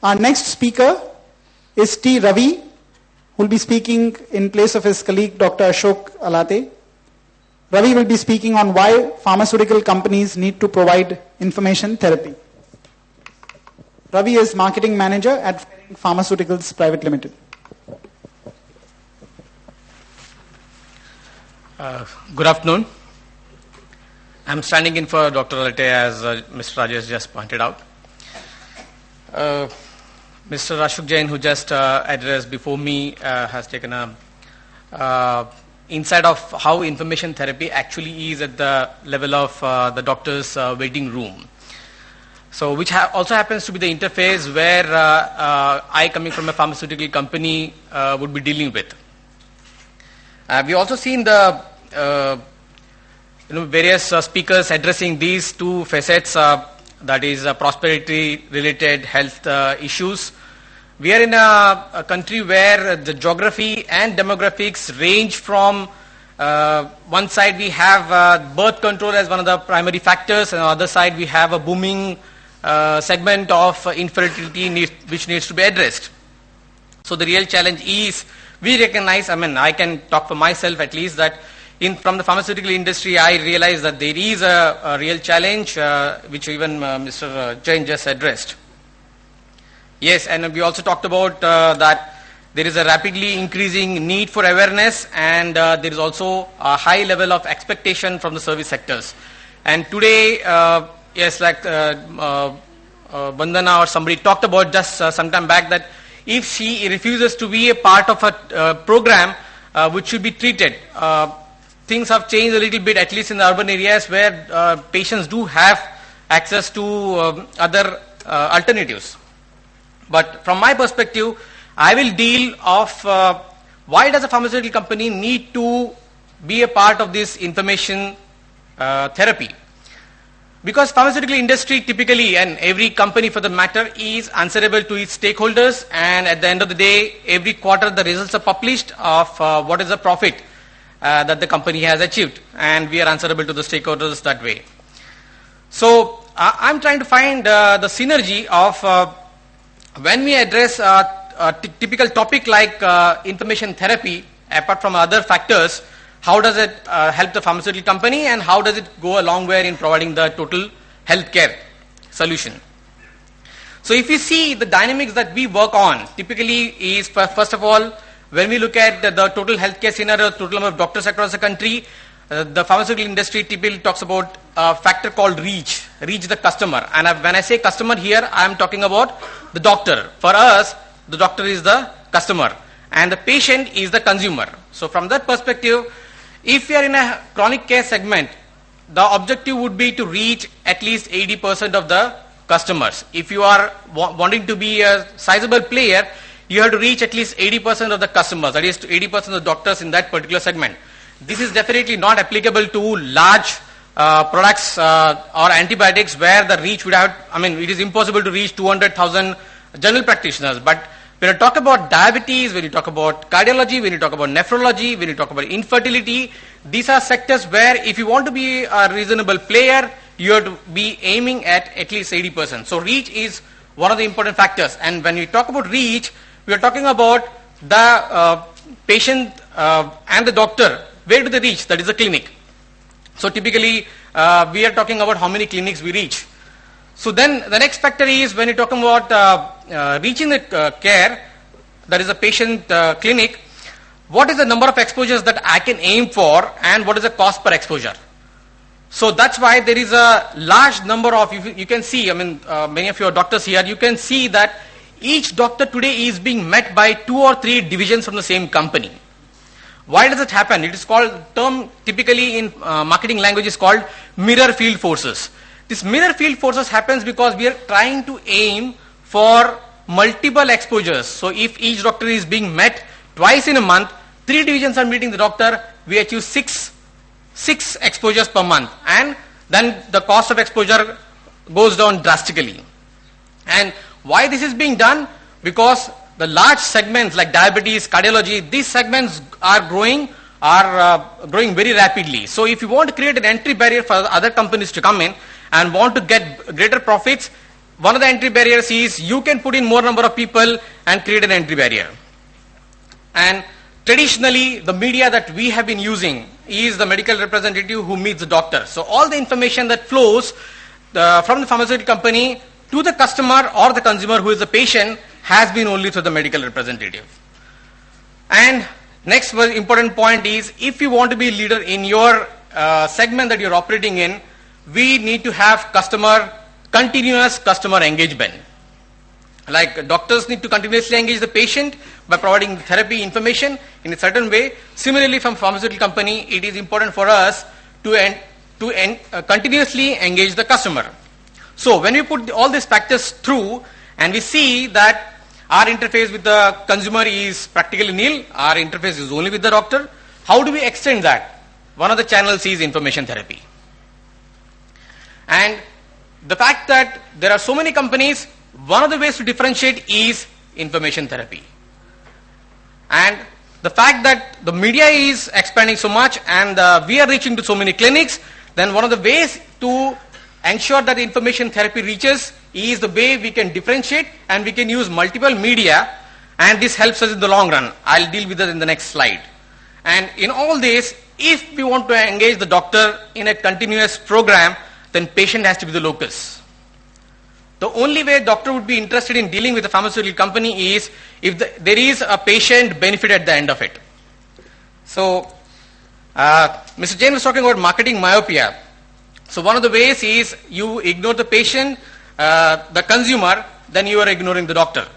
Our next speaker is T. Ravi, who will be speaking in place of his colleague Dr. Ashok Alate. Ravi will be speaking on why pharmaceutical companies need to provide information therapy. Ravi is Marketing Manager at Ferring Pharmaceuticals Private Limited. Good afternoon. I'm standing in for Dr. Alate as Mr. Rajesh just pointed out. Mr. Ashok Jain, who just addressed before me, has taken a insight of how information therapy actually is at the level of the doctor's waiting room. So, which also happens to be the interface where I, coming from a pharmaceutical company, would be dealing with. We also seen the various speakers addressing these two facets, that is prosperity-related health issues. We are in a country where the geography and demographics range from one side we have birth control as one of the primary factors, and on the other side we have a booming segment of infertility which needs to be addressed. So the real challenge is, we recognize, I can talk for myself at least, that from the pharmaceutical industry I realize that there is a real challenge which even Mr. Jain just addressed. Yes, and we also talked about that there is a rapidly increasing need for awareness, and there is also a high level of expectation from the service sectors. And today, yes, like Vandana or somebody talked about just some time back, that if she refuses to be a part of a program which should be treated, things have changed a little bit, at least in the urban areas where patients do have access to other alternatives. But from my perspective, I will deal of why does a pharmaceutical company need to be a part of this information therapy. Because pharmaceutical industry typically, and every company for the matter, is answerable to its stakeholders, and at the end of the day, every quarter the results are published of what is the profit that the company has achieved, and we are answerable to the stakeholders that way. So I'm trying to find the synergy of when we address a typical topic like information therapy, apart from other factors, how does it help the pharmaceutical company, and how does it go a long way in providing the total healthcare solution. So if you see the dynamics that we work on, typically is, first of all, when we look at the total healthcare scenario, total number of doctors across the country, the pharmaceutical industry typically talks about a factor called reach the customer. And when I say customer here, I am talking about the doctor. For us, the doctor is the customer and the patient is the consumer. So from that perspective, if you are in a chronic care segment, the objective would be to reach at least 80% of the customers. If you are wanting to be a sizable player, you have to reach at least 80% of the customers, that is 80% of the doctors in that particular segment. This is definitely not applicable to large products or antibiotics where the reach would have, it is impossible to reach 200,000 general practitioners. But when you talk about diabetes, when you talk about cardiology, when you talk about nephrology, when you talk about infertility, these are sectors where if you want to be a reasonable player, you have to be aiming at least 80%. So reach is one of the important factors. And when we talk about reach, we are talking about the patient and the doctor. Where do they reach? That is the clinic. So typically, we are talking about how many clinics we reach. So then the next factor is when you're talking about reaching the care, that is a patient clinic, what is the number of exposures that I can aim for, and what is the cost per exposure? So that's why there is a large number of, you can see, many of your doctors here, you can see that each doctor today is being met by 2 or 3 divisions from the same company. Why does it happen? It is called, term typically in marketing language is called mirror field forces. This mirror field forces happens because we are trying to aim for multiple exposures. So if each doctor is being met twice in a month, 3 divisions are meeting the doctor, we achieve 6 exposures per month, and then the cost of exposure goes down drastically. And why this is being done? Because the large segments like diabetes, cardiology, these segments are growing very rapidly. So if you want to create an entry barrier for other companies to come in and want to get greater profits, one of the entry barriers is you can put in more number of people and create an entry barrier. And traditionally, the media that we have been using is the medical representative who meets the doctor. So all the information that flows from the pharmaceutical company to the customer or the consumer who is the patient has been only through the medical representative. And next important point is, if you want to be a leader in your segment that you're operating in, we need to have continuous customer engagement. Like doctors need to continuously engage the patient by providing therapy information in a certain way. Similarly, from pharmaceutical company, it is important for us to continuously engage the customer. So when we put all these factors through and we see that our interface with the consumer is practically nil, our interface is only with the doctor, how do we extend that? One of the channels is information therapy. And the fact that there are so many companies, one of the ways to differentiate is information therapy. And the fact that the media is expanding so much and we are reaching to so many clinics, then one of the ways to ensure that information therapy reaches is the way we can differentiate, and we can use multiple media, and this helps us in the long run. I'll deal with that in the next slide. And in all this, if we want to engage the doctor in a continuous program, then patient has to be the locus. The only way doctor would be interested in dealing with a pharmaceutical company is if there is a patient benefit at the end of it. So, Mr. Jain was talking about marketing myopia. So one of the ways is you ignore the patient, the consumer, then you are ignoring the doctor.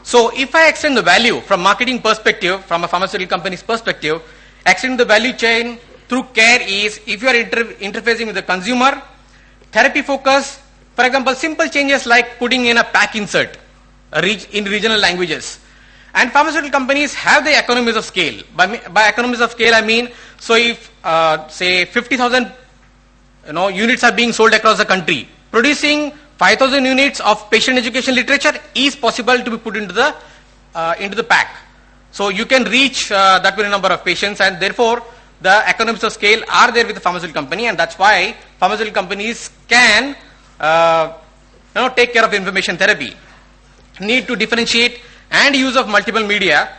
So if I extend the value from marketing perspective, from a pharmaceutical company's perspective, extend the value chain through care is, if you are interfacing with the consumer, therapy focus, for example, simple changes like putting in a pack insert in regional languages. And pharmaceutical companies have the economies of scale. By economies of scale, I mean, so if say 50,000 units are being sold across the country, producing 5,000 units of patient education literature is possible to be put into the pack. So you can reach that many number of patients, and therefore the economies of scale are there with the pharmaceutical company, and that's why pharmaceutical companies can take care of information therapy. Need to differentiate and use of multiple media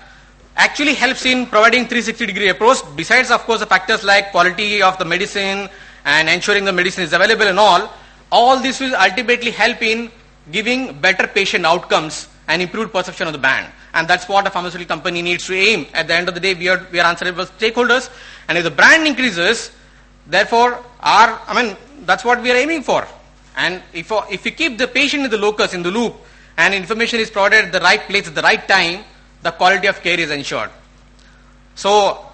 actually helps in providing 360-degree approach, besides of course the factors like quality of the medicine and ensuring the medicine is available and all this will ultimately help in giving better patient outcomes and improved perception of the brand. And that's what a pharmaceutical company needs to aim. At the end of the day, we are answerable stakeholders, and if the brand increases, therefore that's what we are aiming for. And if we keep the patient in the locus, in the loop, and information is provided at the right place at the right time, the quality of care is ensured. So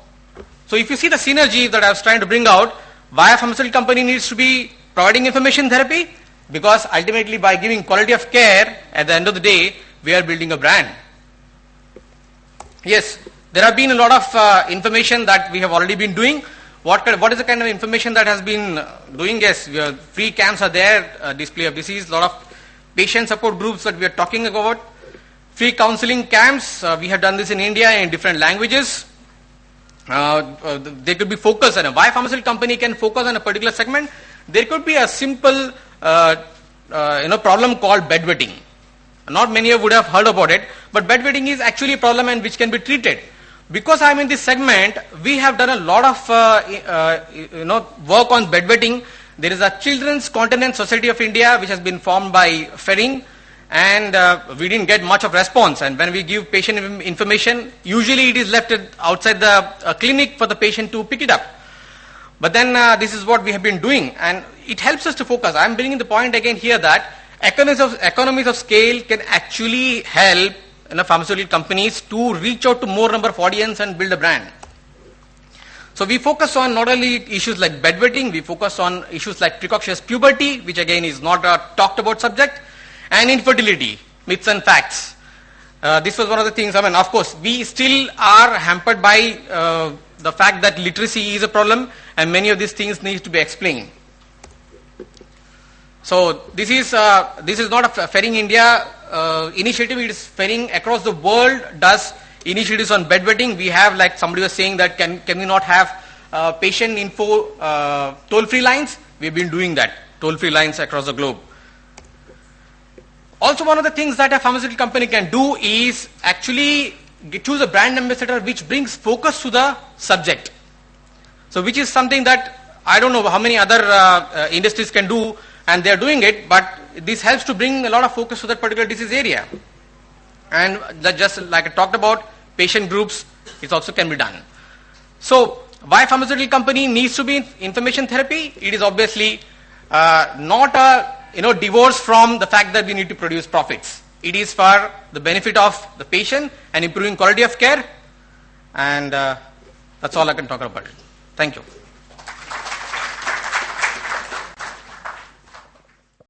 if you see the synergy that I was trying to bring out, why a pharmaceutical company needs to be providing information therapy? Because ultimately by giving quality of care, at the end of the day, we are building a brand. Yes, there have been a lot of information that we have already been doing. What is the kind of information that has been doing? Yes, free camps are there, display of disease, a lot of patient support groups that we are talking about. Free counseling camps, we have done this in India in different languages. They could be focused on why a pharmaceutical company can focus on a particular segment. There could be a simple problem called bedwetting. Not many would have heard about it, but bedwetting is actually a problem and which can be treated. Because I'm in this segment, we have done a lot of work on bedwetting. There is a Children's Continence Society of India which has been formed by Ferring, and we didn't get much of response. And when we give patient information, usually it is left outside the clinic for the patient to pick it up. But then this is what we have been doing, and it helps us to focus. I'm bringing the point again here that economies of scale can actually help pharmaceutical companies to reach out to more number of audience and build a brand. So we focus on not only issues like bedwetting, we focus on issues like precocious puberty, which again is not a talked about subject, and infertility, myths and facts. This was one of the things, of course, we still are hampered by the fact that literacy is a problem, and many of these things need to be explained. So this is not a Ferring India initiative. It is Ferring across the world does initiatives on bedwetting. We have, like somebody was saying, that can we not have patient info toll-free lines? We've been doing that, toll-free lines across the globe. Also, one of the things that a pharmaceutical company can do is actually choose a brand ambassador which brings focus to the subject. So which is something that I don't know how many other industries can do, and they are doing it, but this helps to bring a lot of focus to that particular disease area. And that, just like I talked about, patient groups, it also can be done. So why pharmaceutical company needs to be in information therapy? It is obviously not a divorce from the fact that we need to produce profits. It is for the benefit of the patient and improving quality of care, and that's all I can talk about. Thank you.